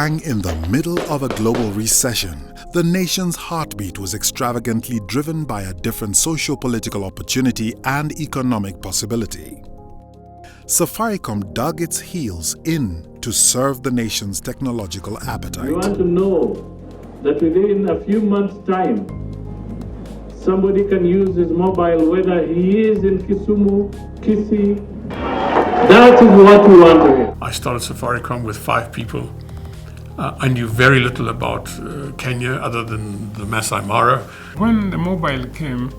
Bang in the middle of a global recession, the nation's heartbeat was extravagantly driven by a different socio-political opportunity and economic possibility. Safaricom dug its heels in to serve the nation's technological appetite. We want to know that within a few months' time, somebody can use his mobile, whether he is in Kisumu, Kisii. That is what we want to hear. I started Safaricom with 5 people. I knew very little about Kenya other than the Masai Mara. When the mobile came,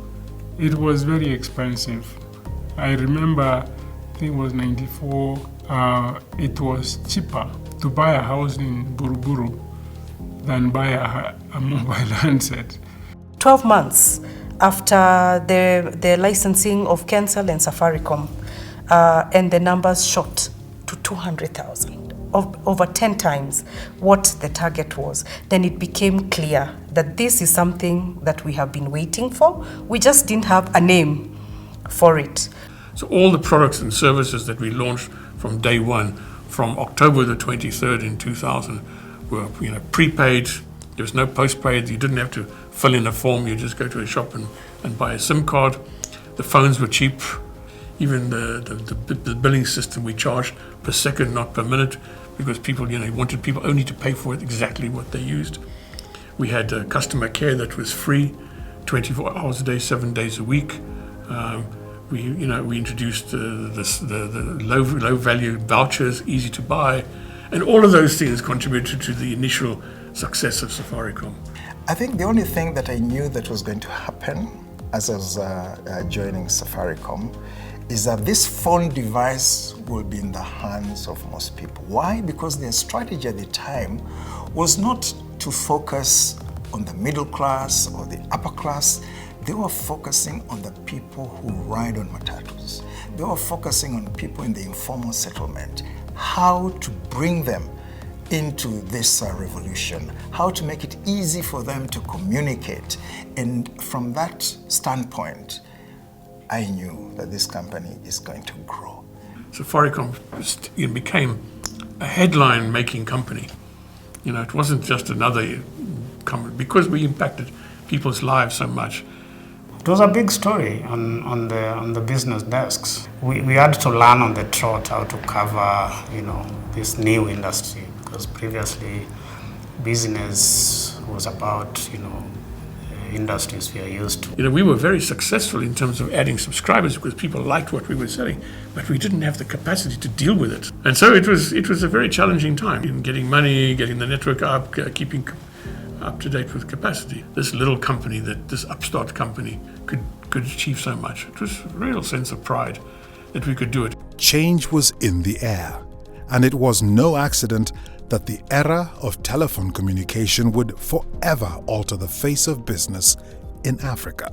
it was very expensive. I remember, I think it was 94, it was cheaper to buy a house in Buruburu than buy a mobile handset. 12 months after the licensing of Kensal and Safaricom, and the numbers shot to 200,000, over 10 times what the target was. Then it became clear that this is something that we have been waiting for. We just didn't have a name for it. So all the products and services that we launched from day one, from October the 23rd in 2000, were prepaid. There was no postpaid. You didn't have to fill in a form. You just go to a shop and buy a SIM card. The phones were cheap. Even the billing system we charged per second, not per minute, because people, wanted people only to pay for it exactly what they used. We had customer care that was free, 24 hours a day, 7 days a week. We introduced the low value vouchers, easy to buy, and all of those things contributed to the initial success of Safaricom. I think the only thing that I knew that was going to happen as I was joining Safaricom is that this phone device will be in the hands of most people. Why? Because their strategy at the time was not to focus on the middle class or the upper class. They were focusing on the people who ride on matatus. They were focusing on people in the informal settlement, how to bring them into this revolution, how to make it easy for them to communicate. And from that standpoint, I knew that this company is going to grow. Safaricom became a headline-making company. It wasn't just another company, because we impacted people's lives so much. It was a big story on the business desks. We had to learn on the trot how to cover, this new industry, because previously business was about, industries we are used to. We were very successful in terms of adding subscribers because people liked what we were selling, but we didn't have the capacity to deal with it. And so it was a very challenging time in getting money, getting the network up, keeping up to date with capacity. This little company, this upstart company could achieve so much. It was a real sense of pride that we could do it. Change was in the air, and it was no accident that the era of telephone communication would forever alter the face of business in Africa.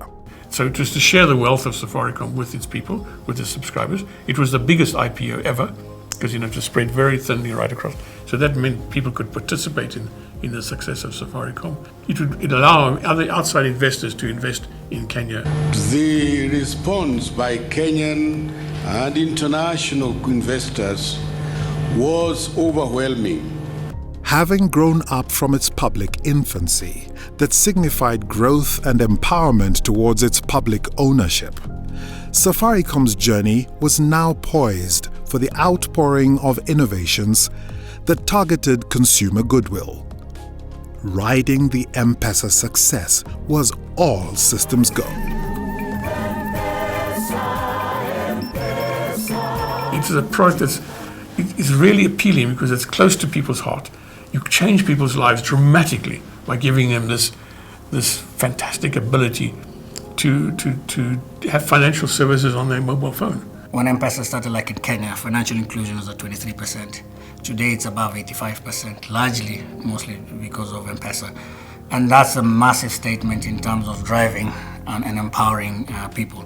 So it was to share the wealth of Safaricom with its people, with its subscribers. It was the biggest IPO ever, because it was spread very thinly right across. So that meant people could participate in the success of Safaricom. It would allow other outside investors to invest in Kenya. The response by Kenyan and international investors was overwhelming. Having grown up from its public infancy that signified growth and empowerment towards its public ownership, Safaricom's journey was now poised for the outpouring of innovations that targeted consumer goodwill. Riding the M-PESA success was all systems go. It's a product it's really appealing because it's close to people's heart. You change people's lives dramatically by giving them this fantastic ability to have financial services on their mobile phone. When M-PESA started, like in Kenya, financial inclusion was at 23%. Today it's above 85%, largely, mostly because of M-PESA. And that's a massive statement in terms of driving and empowering people.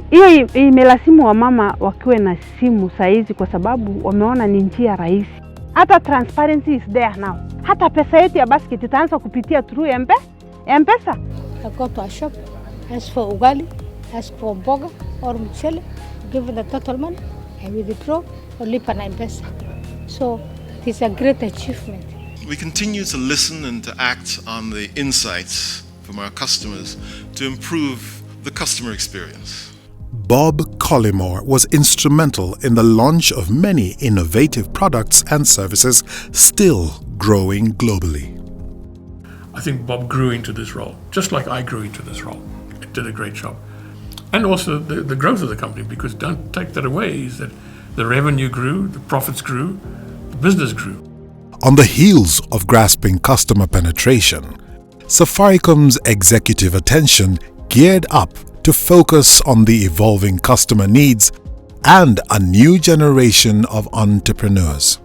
Hiyo imelasimu wamama wakiwe na simu saizi kwa sababu wameona ni njia rahisi. Hata transparency is there now. Hata pesa yetu ya basket itaanza kupitia through M-PESA. I go to a shop, ask for ugali, ask for boga or mchele, give the total money, I withdraw or lipa na M-PESA. So it is a great achievement. We continue to listen and to act on the insights from our customers to improve the customer experience. Bob Collymore was instrumental in the launch of many innovative products and services still growing globally. I think Bob grew into this role, just like I grew into this role. It did a great job. And also the growth of the company, because don't take that away, is that the revenue grew, the profits grew, the business grew. On the heels of grasping customer penetration, Safaricom's executive attention geared up to focus on the evolving customer needs and a new generation of entrepreneurs.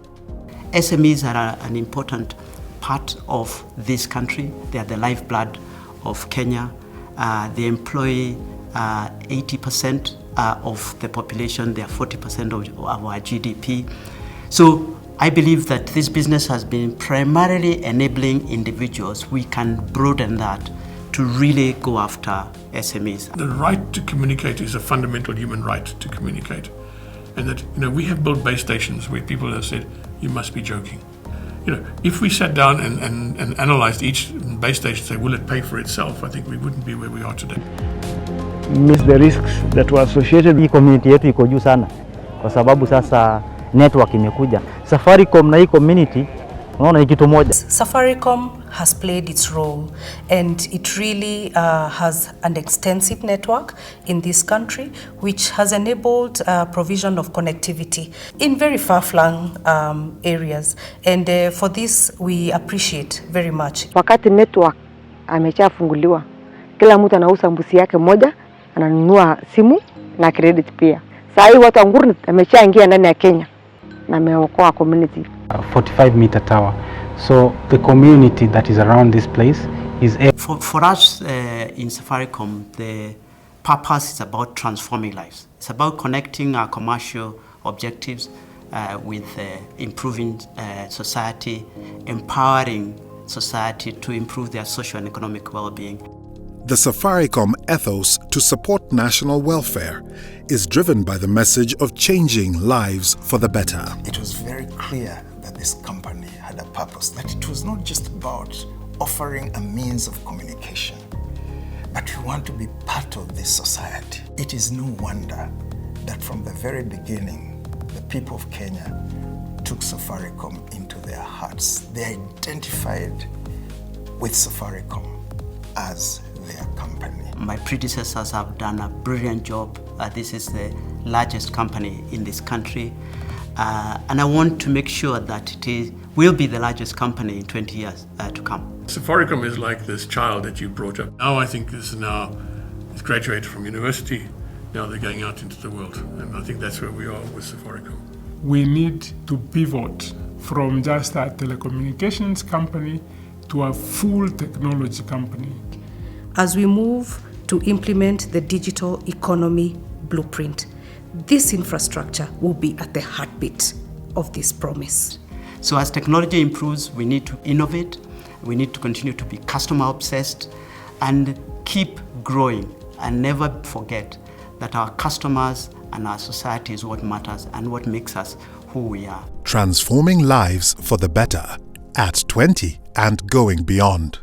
SMEs are an important part of this country. They are the lifeblood of Kenya. They employ 80% of the population. They are 40% of our GDP. So I believe that this business has been primarily enabling individuals. We can broaden that to really go after SMEs. The right to communicate is a fundamental human right to communicate. And that, we have built base stations where people have said, you must be joking. If we sat down and analyzed each base station and say, will it pay for itself? I think we wouldn't be where we are today. Miss the risks that were associated. Hii community yetu iko juu sana kwa sababu sasa network imekuja. Safaricom na hii community unaona ni kitu moja. Safaricom has played its role and it really has an extensive network in this country which has enabled provision of connectivity in very far-flung areas, and for this we appreciate very much. Wakati network ameshafunguliwa, kila mtu anauza mbuzi yake moja, ananunua simu na credit pia. Sasa hii watu nguru ameshaingia ndani ya Kenya na ameokoa community. 45-meter tower. So the community that is around this place is... For us in Safaricom, the purpose is about transforming lives. It's about connecting our commercial objectives with improving society, empowering society to improve their social and economic well-being. The Safaricom ethos to support national welfare is driven by the message of changing lives for the better. It was very clear that this company had a purpose, that it was not just about offering a means of communication, but we want to be part of this society. It is no wonder that from the very beginning, the people of Kenya took Safaricom into their hearts. They identified with Safaricom as their company. My predecessors have done a brilliant job. This is the largest company in this country. And I want to make sure that it will be the largest company in 20 years to come. Safaricom is like this child that you brought up. Now I think it's graduated from university. Now they're going out into the world. And I think that's where we are with Safaricom. We need to pivot from just a telecommunications company to a full technology company. As we move to implement the digital economy blueprint, this infrastructure will be at the heartbeat of this promise. So as technology improves, we need to innovate, we need to continue to be customer obsessed and keep growing, and never forget that our customers and our society is what matters and what makes us who we are. Transforming lives for the better at 20 and going beyond.